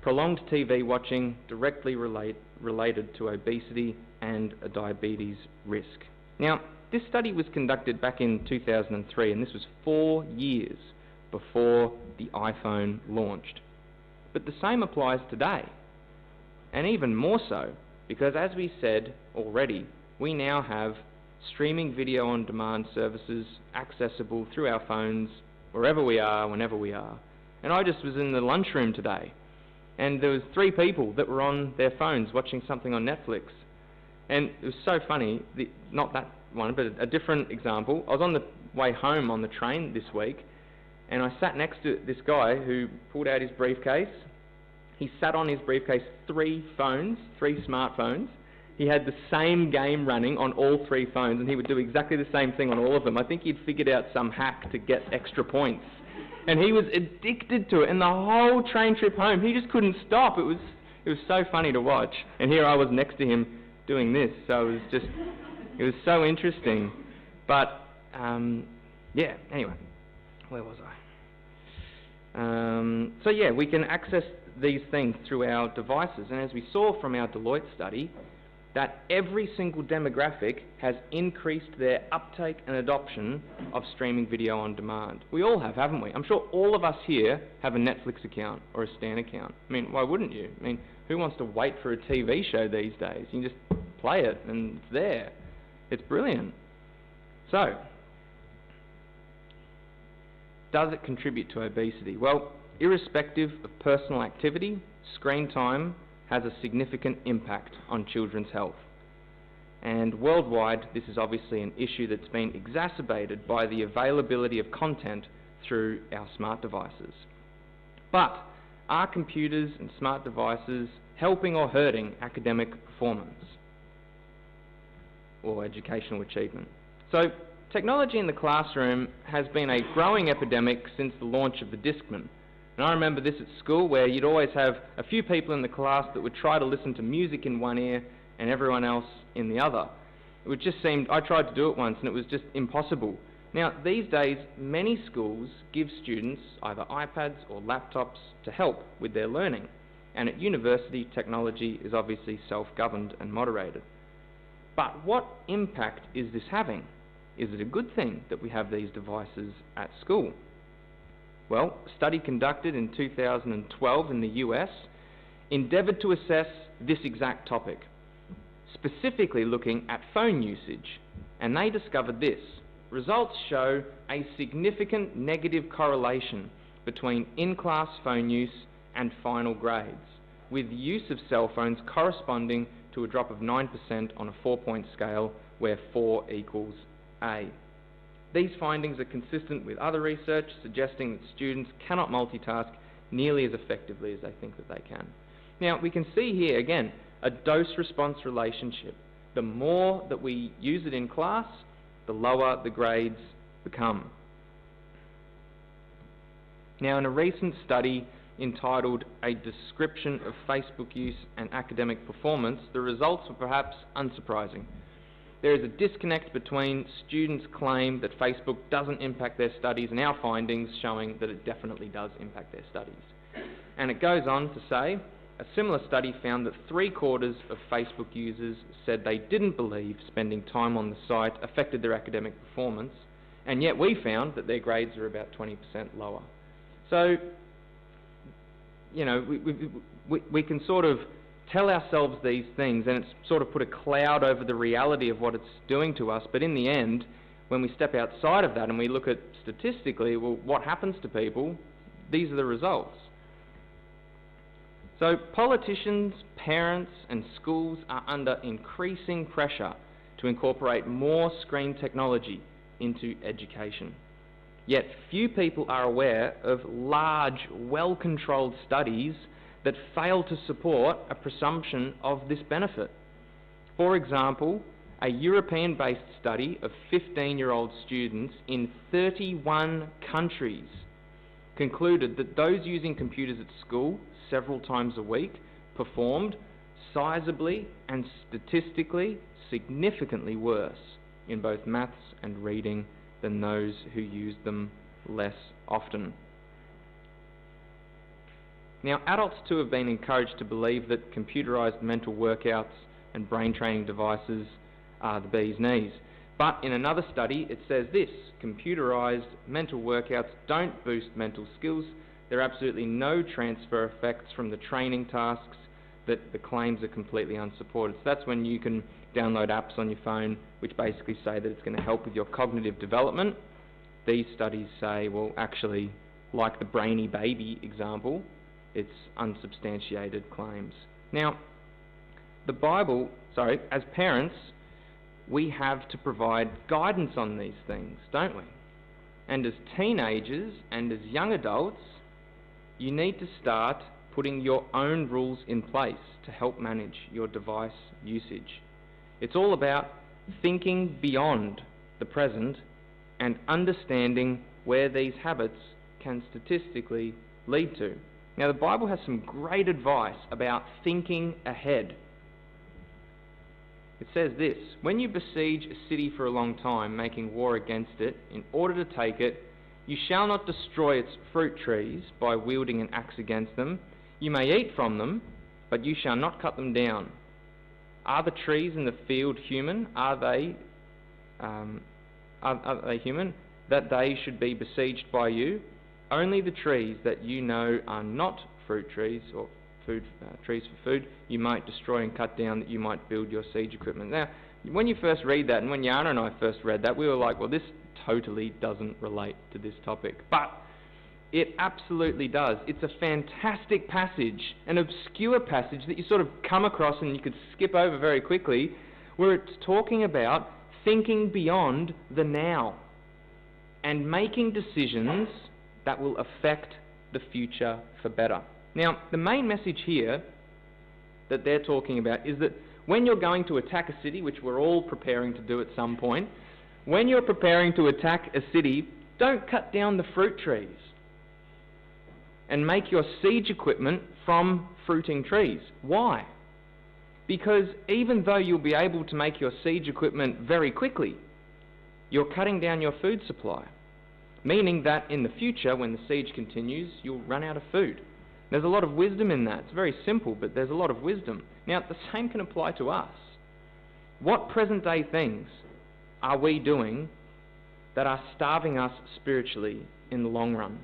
Prolonged TV watching directly related to obesity and a diabetes risk. Now, this study was conducted back in 2003, and this was 4 years before the iPhone launched. But the same applies today, and even more so, because as we said already, we now have streaming video on demand services accessible through our phones wherever we are, whenever we are. And I just was in the lunchroom today, and there was 3 people that were on their phones watching something on Netflix. And it was so funny, not that one, but a different example. I was on the way home on the train this week, and I sat next to this guy who pulled out his briefcase. He sat on his briefcase 3 phones, 3 smartphones. He had the same game running on all 3 phones, and he would do exactly the same thing on all of them. I think he'd figured out some hack to get extra points. And he was addicted to it, and the whole train trip home, he just couldn't stop. It was so funny to watch. And here I was next to him doing this, so it was so interesting. But, yeah, anyway, where was I? So yeah, we can access these things through our devices, and as we saw from our Deloitte study, that every single demographic has increased their uptake and adoption of streaming video on demand. We all have, haven't we? I'm sure all of us here have a Netflix account or a Stan account. I mean, why wouldn't you? I mean, who wants to wait for a TV show these days? You can just play it and it's there. It's brilliant. So, does it contribute to obesity? Well, irrespective of personal activity screen time has a significant impact on children's health. And worldwide, this is obviously an issue that's been exacerbated by the availability of content through our smart devices. But are computers and smart devices helping or hurting academic performance or educational achievement? So, technology in the classroom has been a growing epidemic since the launch of the Discman. And I remember this at school, where you'd always have a few people in the class that would try to listen to music in one ear and everyone else in the other. It just seemed, I tried to do it once and it was just impossible. Now, these days, many schools give students either iPads or laptops to help with their learning. And at university, technology is obviously self-governed and moderated. But what impact is this having? Is it a good thing that we have these devices at school? Well, a study conducted in 2012 in the US endeavoured to assess this exact topic, specifically looking at phone usage, and they discovered this. Results show a significant negative correlation between in-class phone use and final grades, with use of cell phones corresponding to a drop of 9% on a 4-point scale, where 4 equals A. These findings are consistent with other research suggesting that students cannot multitask nearly as effectively as they think that they can. Now, we can see here, again, a dose-response relationship. The more that we use it in class, the lower the grades become. Now, in a recent study entitled A Description of Facebook Use and Academic Performance, the results were perhaps unsurprising. There is a disconnect between students' claim that Facebook doesn't impact their studies and our findings showing that it definitely does impact their studies. And it goes on to say, a similar study found that 3/4 of Facebook users said they didn't believe spending time on the site affected their academic performance, and yet we found that their grades are about 20% lower. So, you know, we can sort of tell ourselves these things, and it's sort of put a cloud over the reality of what it's doing to us, but in the end, when we step outside of that and we look at statistically, well, what happens to people, these are the results. So politicians, parents and schools are under increasing pressure to incorporate more screen technology into education. Yet few people are aware of large, well-controlled studies that fail to support a presumption of this benefit. For example, a European-based study of 15-year-old students in 31 countries concluded that those using computers at school several times a week performed sizably and statistically significantly worse in both maths and reading than those who used them less often. Now, adults too have been encouraged to believe that computerised mental workouts and brain training devices are the bee's knees. But in another study, it says this: computerised mental workouts don't boost mental skills. There are absolutely no transfer effects from the training tasks, that the claims are completely unsupported. So that's when you can download apps on your phone which basically say that it's going to help with your cognitive development. These studies say, well, actually, like the brainy baby example, it's unsubstantiated claims. Now, the Bible, as parents, we have to provide guidance on these things, don't we? And as teenagers and as young adults, you need to start putting your own rules in place to help manage your device usage. It's all about thinking beyond the present and understanding where these habits can statistically lead to. Now, the Bible has some great advice about thinking ahead. It says this: when you besiege a city for a long time, making war against it, in order to take it, you shall not destroy its fruit trees by wielding an axe against them. You may eat from them, but you shall not cut them down. Are the trees in the field human? Are they human, that they should be besieged by you? Only the trees that you know are not fruit trees, or trees for food, you might destroy and cut down, that you might build your siege equipment. Now, when you first read that, and when Yana and I first read that, we were like, well, this totally doesn't relate to this topic. But It absolutely does. It's a fantastic passage, an obscure passage that you sort of come across and you could skip over very quickly, where it's talking about thinking beyond the now and making decisions that will affect the future for better. Now, the main message here that they're talking about is that when you're going to attack a city, which we're all preparing to do at some point, when you're preparing to attack a city, don't cut down the fruit trees and make your siege equipment from fruiting trees. Why? Because even though you'll be able to make your siege equipment very quickly, you're cutting down your food supply, meaning that in the future, when the siege continues, you'll run out of food. There's a lot of wisdom in that. It's very simple, but there's a lot of wisdom. Now, the same can apply to us. What present-day things are we doing that are starving us spiritually in the long run?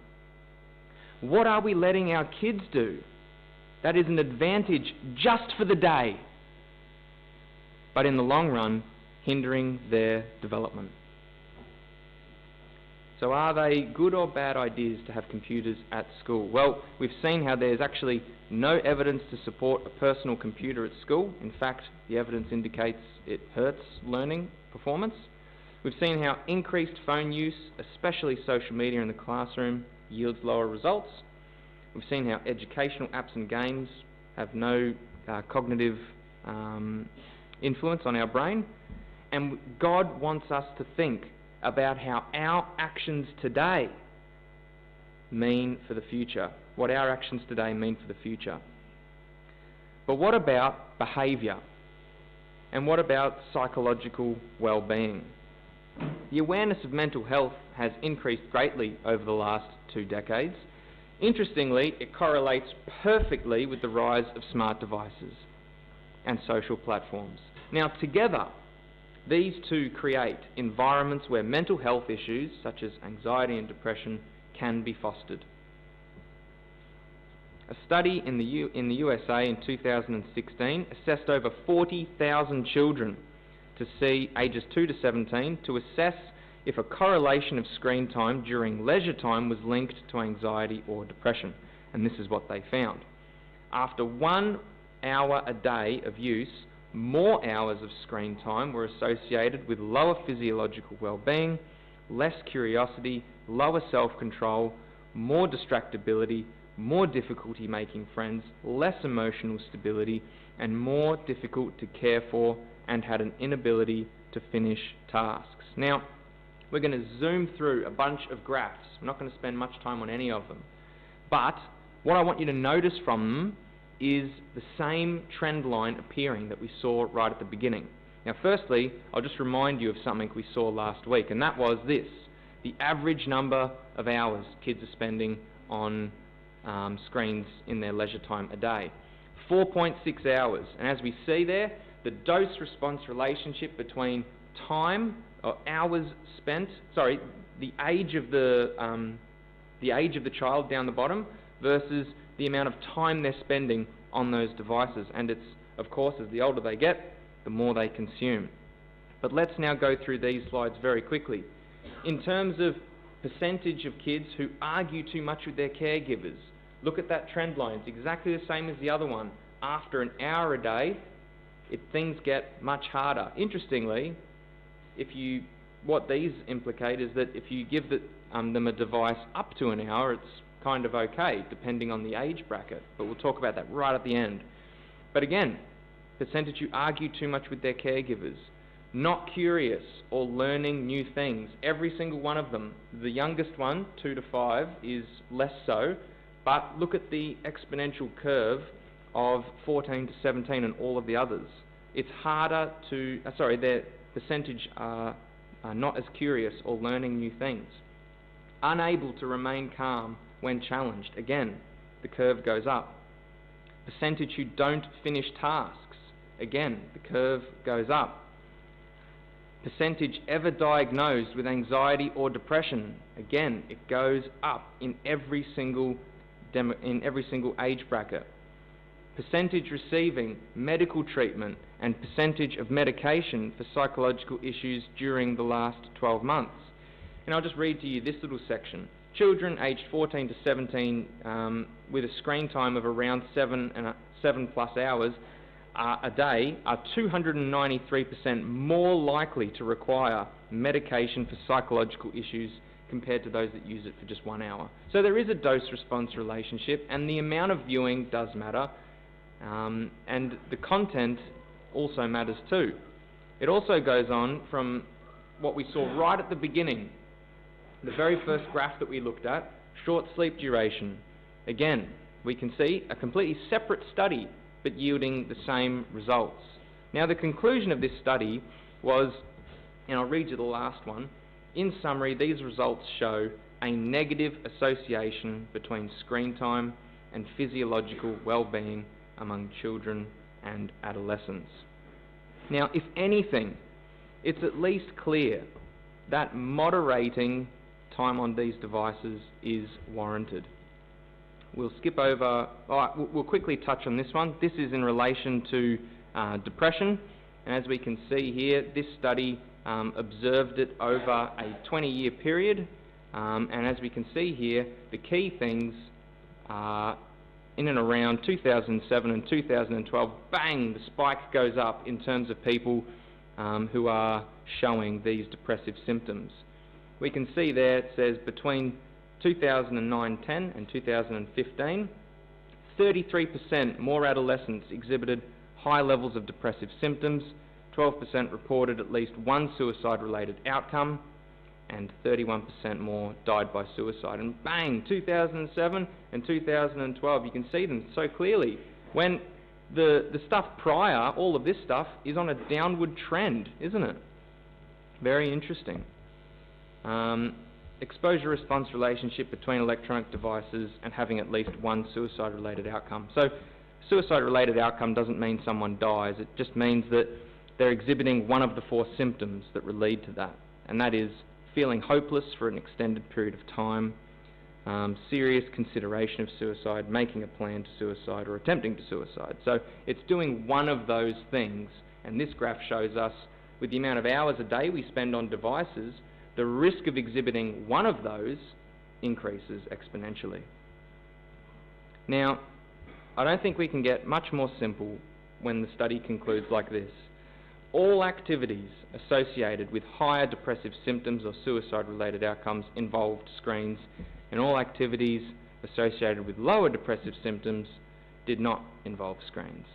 What are we letting our kids do that is an advantage just for the day, but in the long run, hindering their development? So are they good or bad ideas to have computers at school? Well, we've seen how there's actually no evidence to support a personal computer at school. In fact, the evidence indicates it hurts learning performance. We've seen how increased phone use, especially social media in the classroom, yields lower results. We've seen how educational apps and games have no cognitive influence on our brain. And God wants us to think about how our actions today mean for the future. What our actions today mean for the future. But what about behaviour? And what about psychological well-being? The awareness of mental health has increased greatly over the last 2 decades. Interestingly, it correlates perfectly with the rise of smart devices and social platforms. Now, together, these two create environments where mental health issues, such as anxiety and depression, can be fostered. A study in the USA in 2016 assessed over 40,000 children to see ages 2 to 17 to assess if a correlation of screen time during leisure time was linked to anxiety or depression. And this is what they found. After 1 hour a day of use, more hours of screen time were associated with lower physiological well-being, less curiosity, lower self-control, more distractibility, more difficulty making friends, less emotional stability, and more difficult to care for, and had an inability to finish tasks. Now, we're going to zoom through a bunch of graphs. I'm not going to spend much time on any of them. But what I want you to notice from them is the same trend line appearing that we saw right at the beginning. Now, firstly, I'll just remind you of something we saw last week, and that was this: the average number of hours kids are spending on screens in their leisure time a day. 4.6 hours. And as we see there, the dose-response relationship between time or hours spent, the age of the child down the bottom versus the amount of time they're spending on those devices. And it's, of course, as the older they get, the more they consume. But let's now go through these slides very quickly. In terms of percentage of kids who argue too much with their caregivers, look at that trend line. It's exactly the same as the other one. After an hour a day, things get much harder. Interestingly, what these implicate is that if you give them a device up to an hour, it's kind of okay, depending on the age bracket. But we'll talk about that right at the end. But again, percentage who argue too much with their caregivers, not curious or learning new things. Every single one of them. The youngest one, 2 to 5, is less so. But look at the exponential curve of 14 to 17 and all of the others. It's harder to, their percentage are not as curious or learning new things. Unable to remain calm when challenged. Again, the curve goes up. Percentage who don't finish tasks. Again, the curve goes up. Percentage ever diagnosed with anxiety or depression. Again, it goes up in every single age bracket. Percentage receiving medical treatment and percentage of medication for psychological issues during the last 12 months. And I'll just read to you this little section. children aged 14 to 17 with a screen time of around 7+ hours a day are 293% more likely to require medication for psychological issues compared to those that use it for just 1 hour. So there is a dose-response relationship, and the amount of viewing does matter, and the content also matters too. It also goes on from what we saw right at the beginning, the very first graph that we looked at, short sleep duration. Again, we can see a completely separate study, but yielding the same results. Now, the conclusion of this study was, and I'll read you the last one, in summary, these results show a negative association between screen time and physiological well-being among children and adolescents. Now, if anything, it's at least clear that moderating time on these devices is warranted. We'll skip over, we'll quickly touch on this one. This is in relation to depression, and as we can see here, this study observed it over a 20-year period, and as we can see here, the key things are in and around 2007 and 2012, bang, the spike goes up in terms of people who are showing these depressive symptoms. We can see there, it says between 2009-10 and 2015, 33% more adolescents exhibited high levels of depressive symptoms, 12% reported at least one suicide-related outcome, and 31% more died by suicide. And bang, 2007 and 2012, you can see them so clearly. When the stuff prior, all of this stuff, is on a downward trend, isn't it? Very interesting. Exposure-response relationship between electronic devices and having at least one suicide-related outcome. So suicide-related outcome doesn't mean someone dies. It just means that they're exhibiting one of the 4 symptoms that will lead to that, and that is feeling hopeless for an extended period of time, serious consideration of suicide, making a plan to suicide, or attempting to suicide. So it's doing one of those things, and this graph shows us, with the amount of hours a day we spend on devices, the risk of exhibiting one of those increases exponentially. Now, I don't think we can get much more simple when the study concludes like this. All activities associated with higher depressive symptoms or suicide-related outcomes involved screens, and all activities associated with lower depressive symptoms did not involve screens.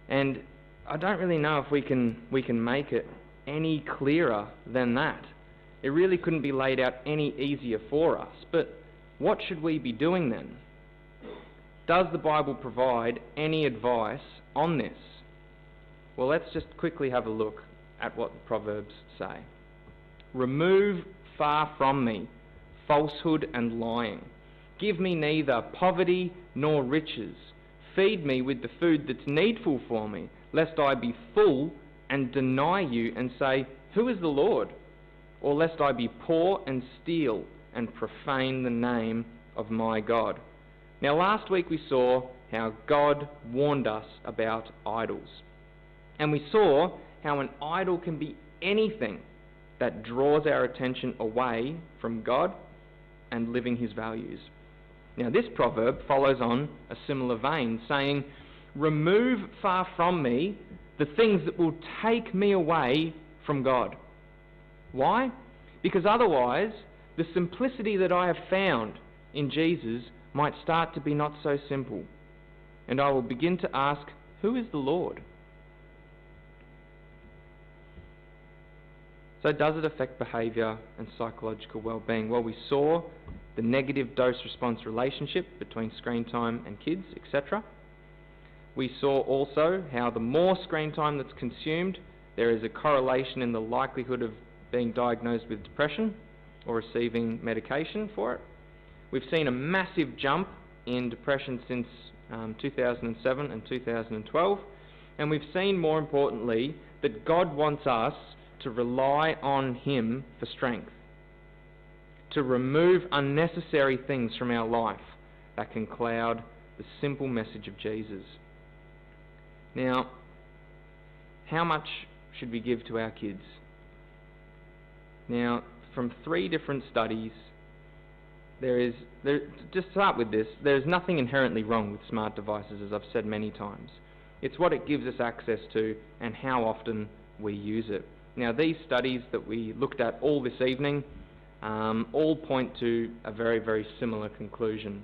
And I don't really know if we can make it any clearer than that. It really couldn't be laid out any easier for us. But what should we be doing then? Does the Bible provide any advice on this? Well, let's just quickly have a look at what the Proverbs say. Remove far from me falsehood and lying. Give me neither poverty nor riches. Feed me with the food that's needful for me, lest I be full and deny you and say, who is the Lord? Or lest I be poor and steal and profane the name of my God. Now, last week we saw how God warned us about idols. And we saw how an idol can be anything that draws our attention away from God and living his values. Now, this proverb follows on a similar vein, saying, remove far from me the things that will take me away from God. Why? Because otherwise, the simplicity that I have found in Jesus might start to be not so simple. And I will begin to ask, who is the Lord? So does it affect behaviour and psychological well-being? Well, we saw the negative dose-response relationship between screen time and kids, etc. We saw also how the more screen time that's consumed, there is a correlation in the likelihood of being diagnosed with depression or receiving medication for it. We've seen a massive jump in depression since 2007 and 2012, and we've seen, more importantly, that God wants us to rely on him for strength, to remove unnecessary things from our life that can cloud the simple message of Jesus. Now, how much should we give to our kids? Now, from 3 different studies, just start with this, there is nothing inherently wrong with smart devices, as I've said many times. It's what it gives us access to and how often we use it. Now, these studies that we looked at all this evening all point to a very, very similar conclusion,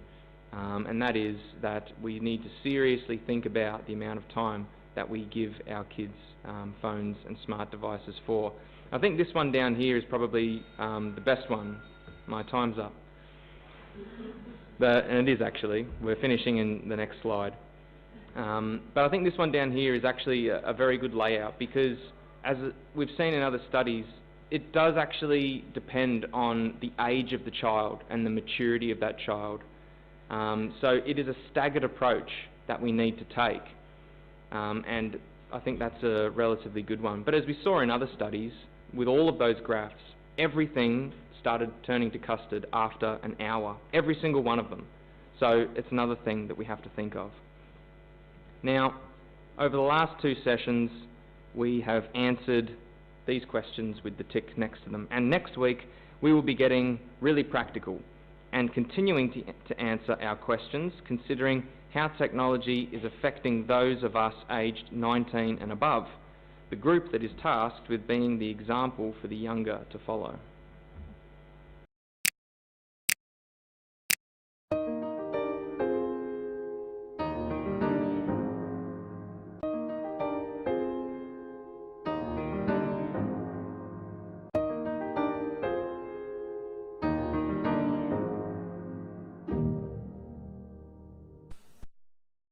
and that is that we need to seriously think about the amount of time that we give our kids phones and smart devices for. I think this one down here is probably the best one. My time's up. And it is actually. We're finishing in the next slide. But I think this one down here is actually a very good layout, because as we've seen in other studies, it does actually depend on the age of the child and the maturity of that child. So it is a staggered approach that we need to take, and I think that's a relatively good one. But as we saw in other studies, with all of those graphs, everything started turning to custard after an hour, every single one of them. So it's another thing that we have to think of. Now, over the last two sessions, we have answered these questions with the tick next to them, and next week we will be getting really practical and continuing to answer our questions, considering how technology is affecting those of us aged 19 and above, the group that is tasked with being the example for the younger to follow.